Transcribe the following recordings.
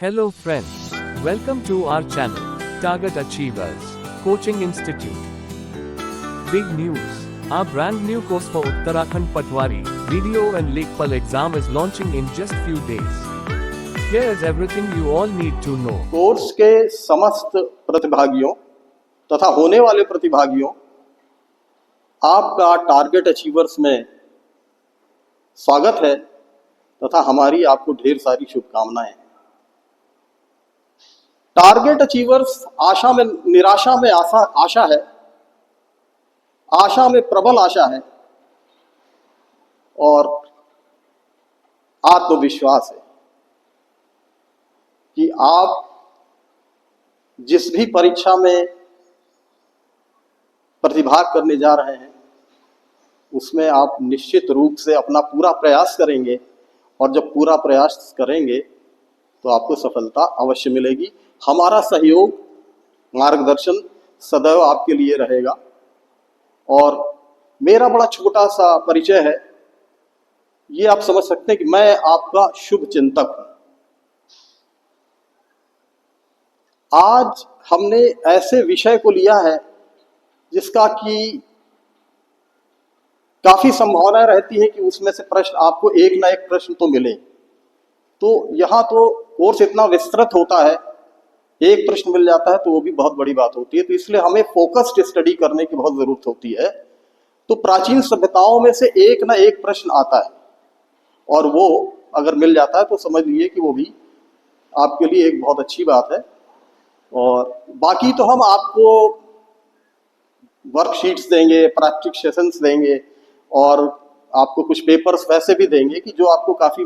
Hello friends, welcome to our channel, Target Achievers Coaching Institute. Big news, our brand new course for Uttarakhand Patwari Video and Lekpal exam is launching in just few days. Here is everything you all need to know. Course के समस्त प्रतिभागियों तथा होने वाले प्रतिभागियों, आपका target achievers में स्वागत है तथा हमारी आपको ढेर सारी शुभकामनाएं। टारगेट अचीवर्स आशा में निराशा में आशा है, आशा में प्रबल आशा है और आत्मविश्वास है कि आप जिस भी परीक्षा में प्रतिभाग करने जा रहे हैं उसमें आप निश्चित रूप से अपना पूरा प्रयास करेंगे और जब पूरा प्रयास करेंगे तो आपको सफलता अवश्य मिलेगी। हमारा सहयोग मार्गदर्शन सदैव आपके लिए रहेगा और मेरा बड़ा छोटा सा परिचय है, ये आप समझ सकते हैं कि मैं आपका शुभ चिंतक हूं। आज हमने ऐसे विषय को लिया है जिसका कि काफी संभावना रहती है कि उसमें से प्रश्न आपको एक ना एक प्रश्न तो मिले। तो यहाँ तो कोर्स इतना विस्तृत होता है, एक प्रश्न मिल जाता है तो वो भी बहुत बड़ी बात होती है। तो इसलिए हमें फोकस्ड स्टडी करने की बहुत जरूरत होती है। तो प्राचीन सभ्यताओं में से एक ना एक प्रश्न आता है और वो अगर मिल जाता है तो समझ लीजिए कि वो भी आपके लिए एक बहुत अच्छी बात है। और बाकी तो हम आपको वर्कशीट्स देंगे, प्रैक्टिस सेशंस देंगे और आपको कुछ पेपर्स वैसे भी देंगे कि जो आपको काफी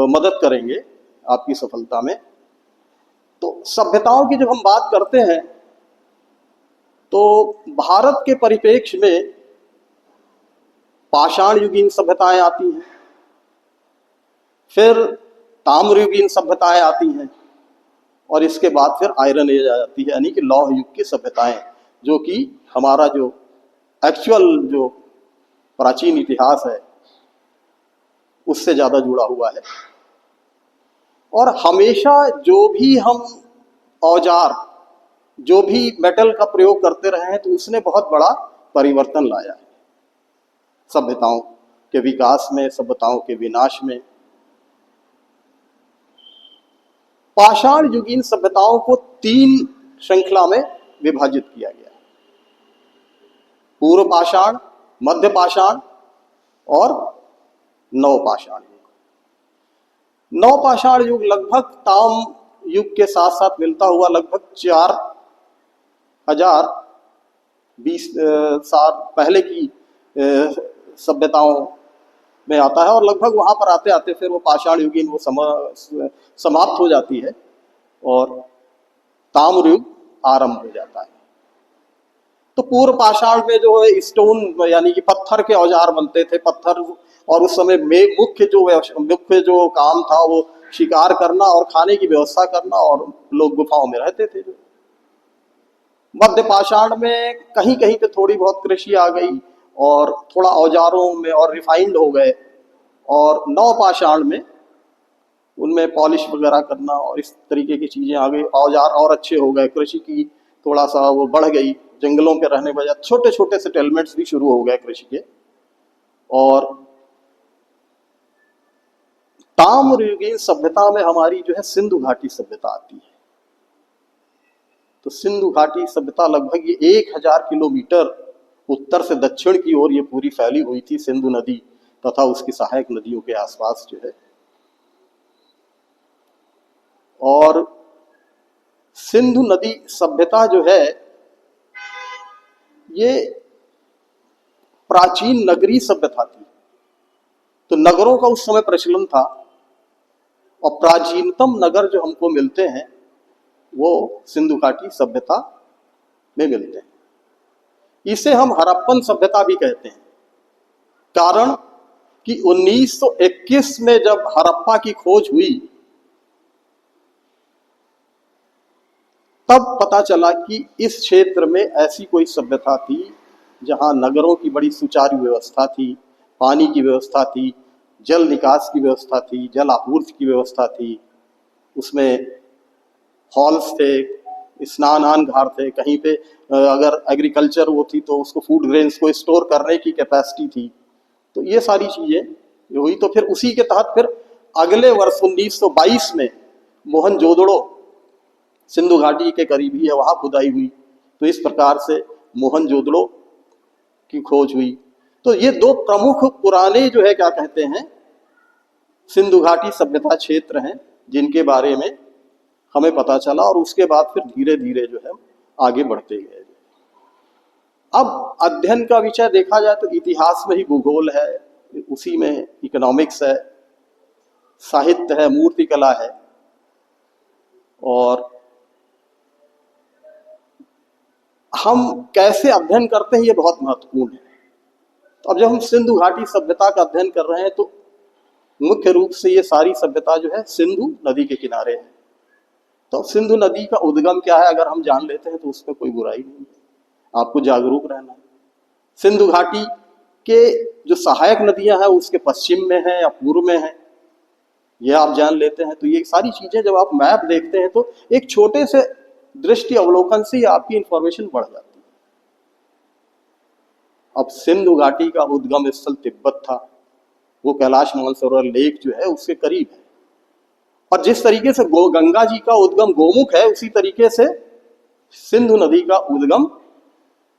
मदद करेंगे आपकी सफलता में। तो सभ्यताओं की जब हम बात करते हैं तो भारत के परिप्रेक्ष्य में पाषाण युगीन सभ्यताएं आती हैं, फिर ताम्र युगीन सभ्यताएं आती हैं और इसके बाद फिर आयरन एज आ जाती है, यानी कि लौह युग की सभ्यताएं, जो कि हमारा जो एक्चुअल जो प्राचीन इतिहास है उससे ज्यादा जुड़ा हुआ है। और हमेशा जो भी हम औजार, जो भी मेटल का प्रयोग करते रहे हैं तो उसने बहुत बड़ा परिवर्तन लाया है सभ्यताओं के विकास में, सभ्यताओं के विनाश में। पाषाण युगीन सभ्यताओं को तीन श्रृंखला में विभाजित किया गया है: पूर्व पाषाण, मध्य पाषाण और नवपाषाण युग। नवपाषाण युग लगभग ताम युग के साथ साथ मिलता हुआ लगभग 4020 साल पहले की सभ्यताओं में आता है और लगभग वहां पर आते आते फिर वो पाषाण युगीन वो समाप्त हो जाती है और ताम्र युग आरंभ हो जाता है। तो पूर्व पाषाण में जो है स्टोन यानी कि पत्थर के औजार बनते थे, पत्थर, और उस समय में मुख्य जो काम था वो शिकार करना और खाने की व्यवस्था करना और लोग गुफाओं में रहते थे। मध्य पाषाण में कहीं कहीं पे थोड़ी बहुत कृषि आ गई और थोड़ा औजारों में और रिफाइंड हो गए, और नव पाषाण में उनमें पॉलिश वगैरह करना और इस तरीके की चीजें आ गई, औजार और अच्छे हो गए, कृषि की थोड़ा सा वो बढ़ गई, जंगलों के रहने बजाय छोटे छोटे सेटलमेंट्स भी शुरू हो गए कृषि के। और ताम्र युगीन सभ्यता में हमारी जो है सिंधु घाटी सभ्यता आती है। तो सिंधु घाटी सभ्यता लगभग ये 1000 किलोमीटर उत्तर से दक्षिण की ओर ये पूरी फैली हुई थी, सिंधु नदी तथा उसकी सहायक नदियों के आसपास जो है। और सिंधु नदी सभ्यता जो है ये प्राचीन नगरीय सभ्यता थी। तो नगरों का उस समय प्रचलन था और प्राचीनतम नगर जो हमको मिलते हैं वो सिंधु घाटी सभ्यता में मिलते हैं। इसे हम हड़प्पन सभ्यता भी कहते हैं, कारण कि 1921 में जब हड़प्पा की खोज हुई तब पता चला कि इस क्षेत्र में ऐसी कोई सभ्यता थी जहां नगरों की बड़ी सुचारू व्यवस्था थी, पानी की व्यवस्था थी, जल निकास की व्यवस्था थी, जल आपूर्ति की व्यवस्था थी उसमें हॉल्स थे, स्नानान घाट थे, कहीं पे अगर एग्रीकल्चर वो थी तो उसको फूड ग्रेन्स को स्टोर करने की कैपेसिटी थी। तो ये सारी चीजें हुई। तो फिर उसी के तहत फिर अगले वर्ष 1922 में मोहनजोदड़ो सिंधु घाटी के करीब ही है, वहां खुदाई हुई। तो इस प्रकार से मोहनजोदड़ो की खोज हुई। तो ये दो प्रमुख पुराने जो है क्या कहते हैं सिंधु घाटी सभ्यता क्षेत्र हैं जिनके बारे में हमें पता चला, और उसके बाद फिर धीरे धीरे जो है आगे बढ़ते गए। अब अध्ययन का विषय देखा जाए तो इतिहास में ही भूगोल है, उसी में इकोनॉमिक्स है, साहित्य है, मूर्तिकला है, और हम कैसे अध्ययन करते हैं ये बहुत महत्वपूर्ण है। तो अब जब हम सिंधु घाटी सभ्यता का अध्ययन कर रहे हैं तो मुख्य रूप से ये सारी सभ्यता जो है सिंधु नदी के किनारे है। तो सिंधु नदी का उद्गम क्या है अगर हम जान लेते हैं तो उसमें कोई बुराई नहीं है, आपको जागरूक रहना है। सिंधु घाटी के जो सहायक नदियां हैं उसके पश्चिम में है या पूर्व में है, ये आप जान लेते हैं। तो ये सारी चीजें जब आप मैप देखते हैं तो एक छोटे से दृष्टि अवलोकन से ही आपकी इंफॉर्मेशन बढ़ जाती है। अब सिंधु घाटी का उद्गम स्थल तिब्बत था, वो कैलाश मानसरोवर लेक जो है उसके करीब है। और जिस तरीके से गंगा जी का उद्गम गोमुख है उसी तरीके से सिंधु नदी का उद्गम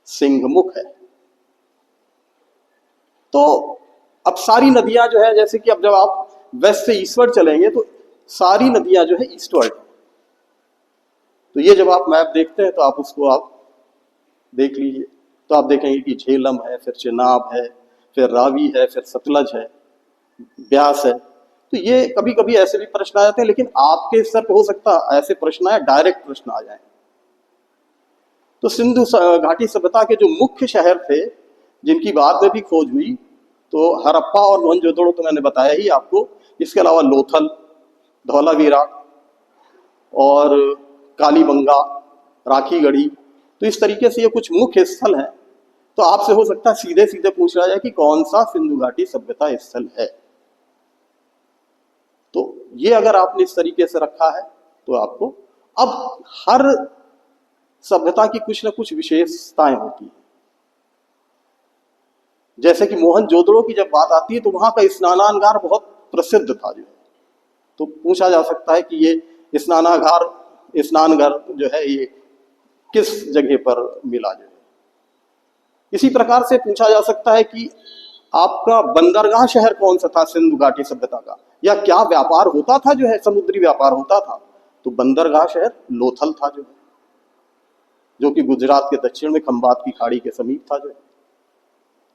सिंहमुख है। तो अब सारी नदियां जो है, जैसे कि अब जब आप वेस्ट से ईस्टवर्ड चलेंगे तो सारी नदियां जो है ईस्टवर्ड। तो ये जब आप मैप देखते हैं तो आप उसको आप देख लीजिए, तो आप देखेंगे कि झेलम है, फिर चेनाब है, फिर रावी है, फिर सतलज है, ब्यास है। तो ये कभी कभी ऐसे भी प्रश्न आ जाते हैं, लेकिन आपके स्तर पर हो सकता है ऐसे प्रश्न आए, डायरेक्ट प्रश्न आ जाए। तो सिंधु घाटी सभ्यता के जो मुख्य शहर थे जिनकी बाद में भी खोज हुई, तो हड़प्पा और मोहनजोदड़ो तो मैंने बताया ही आपको। इसके अलावा लोथल, धौलावीरा और कालीबंगा, राखीगढ़ी, तो इस तरीके से ये कुछ मुख्य स्थल हैं। तो आपसे हो सकता है सीधे सीधे पूछा जाए कि कौन सा सिंधु घाटी सभ्यता स्थल है। तो ये अगर आपने इस तरीके से रखा है तो आपको, अब हर सभ्यता की कुछ ना कुछ विशेषताएं होती है। जैसे कि मोहनजोदड़ो की जब बात आती है तो वहां का स्नानागार बहुत प्रसिद्ध था जो है। तो पूछा जा सकता है कि ये स्नानघर जो है ये किस जगह पर मिला जो है। इसी प्रकार से पूछा जा सकता है कि आपका बंदरगाह शहर कौन सा था सिंधु घाटी सभ्यता का, या क्या व्यापार होता था जो है, समुद्री व्यापार होता था। तो बंदरगाह शहर लोथल था जो कि गुजरात के दक्षिण में खंबात की खाड़ी के समीप था जो है।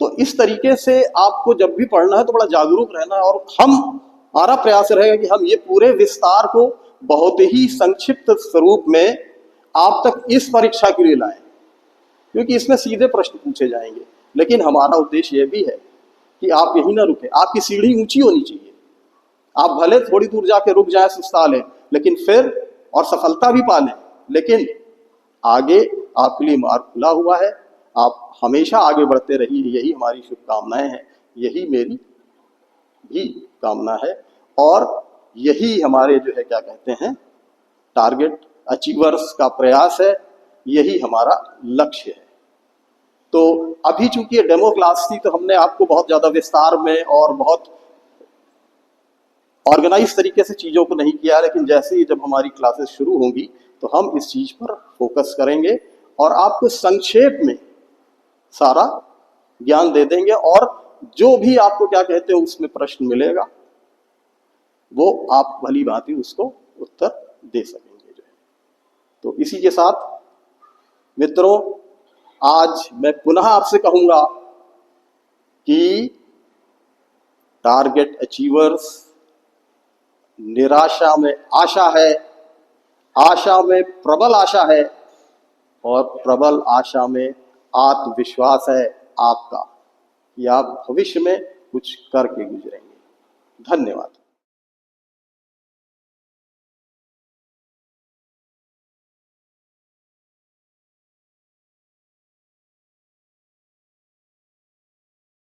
तो इस तरीके से आपको जब भी पढ़ना है तो बड़ा जागरूक रहना है, और हमारा प्रयास रहेगा कि हम ये पूरे विस्तार को बहुत ही संक्षिप्त स्वरूप में आप तक इस परीक्षा के लिए लाएं, क्योंकि इसमें सीधे प्रश्न पूछे जाएंगे। लेकिन हमारा उद्देश्य यह भी है कि आप यही ना रुके, आपकी सीढ़ी ऊंची होनी चाहिए। आप भले थोड़ी दूर जाके रुक जाए, सुस्ता लें, लेकिन फिर और सफलता भी पा लें, लेकिन आगे आपके लिए मार्ग खुला हुआ है। आप हमेशा आगे बढ़ते रहिए, यही हमारी शुभकामनाएं हैं, यही मेरी भी कामना है, और यही हमारे जो है क्या कहते हैं टारगेट अचीवर्स का प्रयास है, यही हमारा लक्ष्य है। तो अभी चूंकि ये डेमो क्लास थी तो हमने आपको बहुत ज्यादा विस्तार में और बहुत ऑर्गेनाइज तरीके से चीजों को नहीं किया, लेकिन जैसे ही जब हमारी क्लासेस शुरू होंगी तो हम इस चीज पर फोकस करेंगे और आपको संक्षेप में सारा ज्ञान दे देंगे, और जो भी आपको क्या कहते हैं उसमें प्रश्न मिलेगा वो आप भली भांति उसको उत्तर दे सकेंगे जो है। तो इसी के साथ मित्रों, आज मैं पुनः आपसे कहूंगा कि टारगेट अचीवर्स, निराशा में आशा है, आशा में प्रबल आशा है, और प्रबल आशा में आत्मविश्वास है आपका कि आप भविष्य में कुछ करके गुजरेंगे। धन्यवाद।